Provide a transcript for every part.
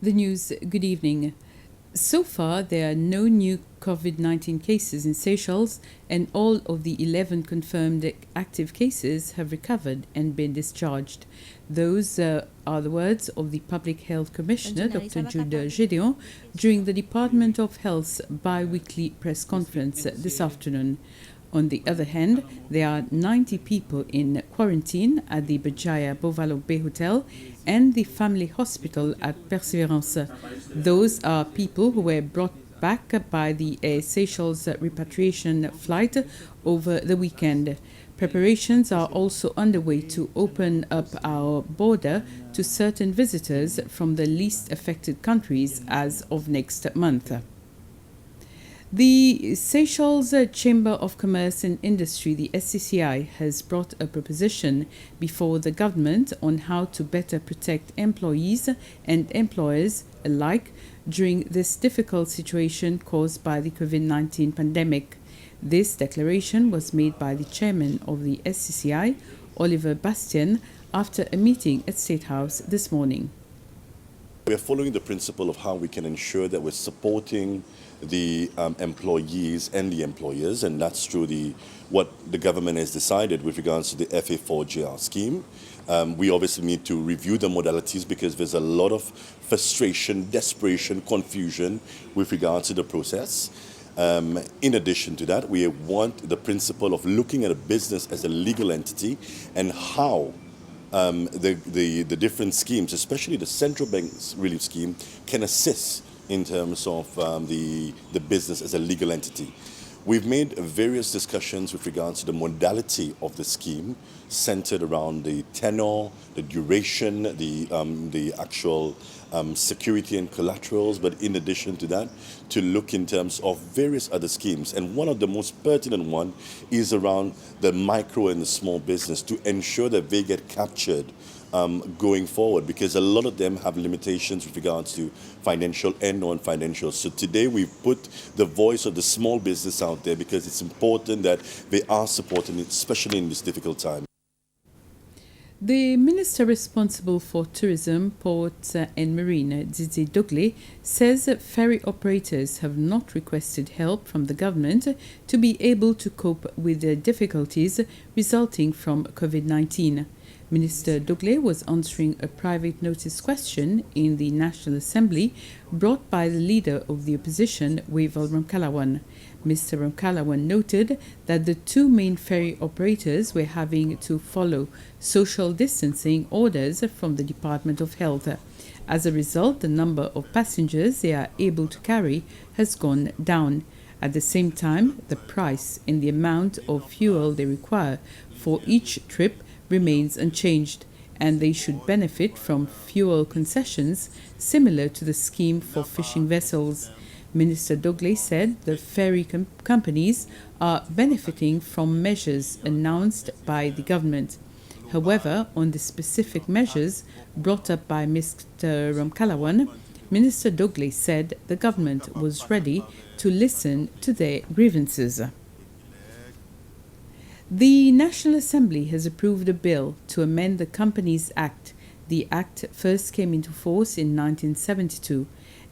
The news, good evening. So far, there are no new COVID-19 cases in Seychelles, and all of the 11 confirmed active cases have recovered and been discharged. Those are the words of the Public Health Commissioner, Dr. Jude Gédéon, during the Department of Health's bi-weekly press conference this afternoon. On the other hand, there are 90 people in quarantine at the Berjaya Bovalo Bay Hotel and the family hospital at Perseverance. Those are people who were brought back by the Air Seychelles repatriation flight over the weekend. Preparations are also underway to open up our border to certain visitors from the least affected countries as of next month. The Seychelles Chamber of Commerce and Industry, the SCCI, has brought a proposition before the government on how to better protect employees and employers alike during this difficult situation caused by the COVID-19 pandemic. This declaration was made by the chairman of the SCCI, Oliver Bastien, after a meeting at State House this morning. We are following the principle of how we can ensure that we're supporting the employees and the employers, and that's through what the government has decided with regards to the FA4GR scheme. We obviously need to review the modalities because there's a lot of frustration, desperation, confusion with regards to the process. In addition to that, we want the principle of looking at a business as a legal entity and how the different schemes, especially the central bank's relief scheme, can assist in terms of the business as a legal entity. We've made various discussions with regards to the modality of the scheme, centered around the tenor, the duration, the actual security and collaterals, but in addition to that, to look in terms of various other schemes. And one of the most pertinent one is around the micro and the small business, to ensure that they get captured going forward, because a lot of them have limitations with regards to financial and non-financial. So today we've put the voice of the small business out there because it's important that they are supported, especially in this difficult time. The Minister responsible for Tourism, Ports and Marine, Didier Doglé, says ferry operators have not requested help from the government to be able to cope with the difficulties resulting from COVID-19. Minister Doglé was answering a private notice question in the National Assembly brought by the leader of the opposition, Wavel Ramkalawan. Mr. Ramkalawan noted that the two main ferry operators were having to follow social distancing orders from the Department of Health. As a result, the number of passengers they are able to carry has gone down. At the same time, the price and the amount of fuel they require for each trip remains unchanged, and they should benefit from fuel concessions similar to the scheme for fishing vessels. Minister Doglé said the ferry companies are benefiting from measures announced by the government. However, on the specific measures brought up by Mr. Ramkalawan, Minister Doglé said the government was ready to listen to their grievances. The National Assembly has approved a bill to amend the Companies Act. The act first came into force in 1972,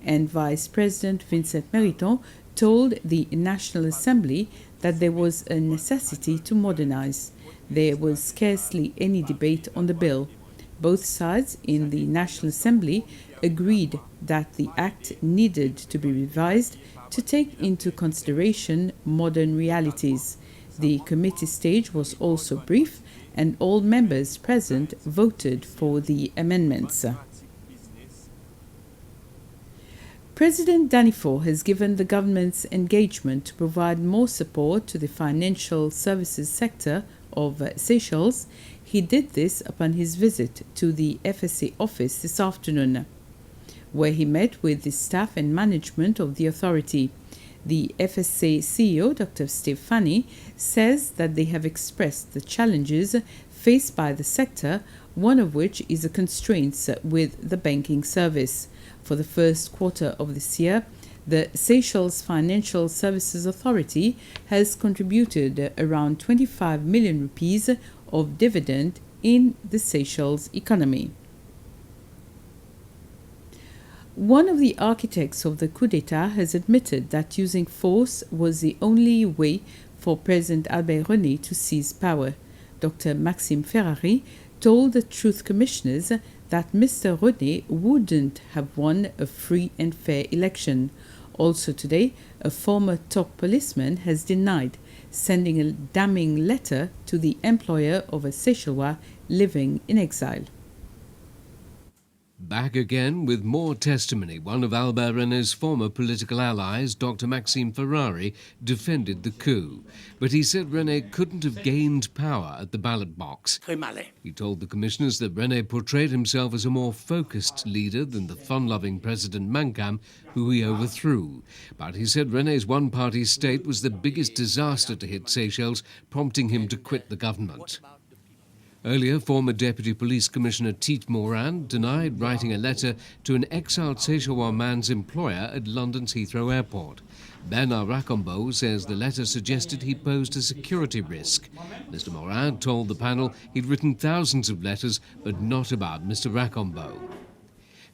and Vice President Vincent Meriton told the National Assembly that there was a necessity to modernize. There was scarcely any debate on the bill. Both sides in the National Assembly agreed that the act needed to be revised to take into consideration modern realities. The committee stage was also brief, and all members present voted for the amendments. President Danifo has given the government's engagement to provide more support to the financial services sector of Seychelles. He did this upon his visit to the FSA office this afternoon, where he met with the staff and management of the authority. The FSA CEO, Dr. Stefani, says that they have expressed the challenges faced by the sector, one of which is the constraints with the banking service. For the first quarter of this year, the Seychelles Financial Services Authority has contributed around 25 million rupees of dividend in the Seychelles economy. One of the architects of the coup d'etat has admitted that using force was the only way for President Albert René to seize power. Dr. Maxime Ferrari told the Truth Commissioners that Mr. René wouldn't have won a free and fair election. Also today, a former top policeman has denied sending a damning letter to the employer of a Seychellois living in exile. Back again with more testimony. One of Albert René's former political allies, Dr. Maxime Ferrari, defended the coup. But he said René couldn't have gained power at the ballot box. He told the commissioners that René portrayed himself as a more focused leader than the fun-loving President Mankam, who he overthrew. But he said René's one-party state was the biggest disaster to hit Seychelles, prompting him to quit the government. Earlier, former Deputy Police Commissioner Tite Moran denied writing a letter to an exiled Seychellois man's employer at London's Heathrow Airport. Bernard Racambeau says the letter suggested he posed a security risk. Mr. Moran told the panel he'd written thousands of letters, but not about Mr. Racambeau.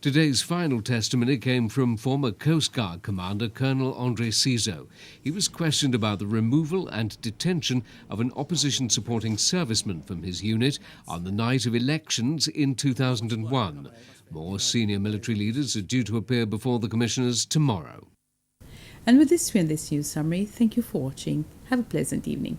Today's final testimony came from former Coast Guard Commander Colonel André Cizeau. He was questioned about the removal and detention of an opposition-supporting serviceman from his unit on the night of elections in 2001. More senior military leaders are due to appear before the commissioners tomorrow. And with this, we end this news summary. Thank you for watching. Have a pleasant evening.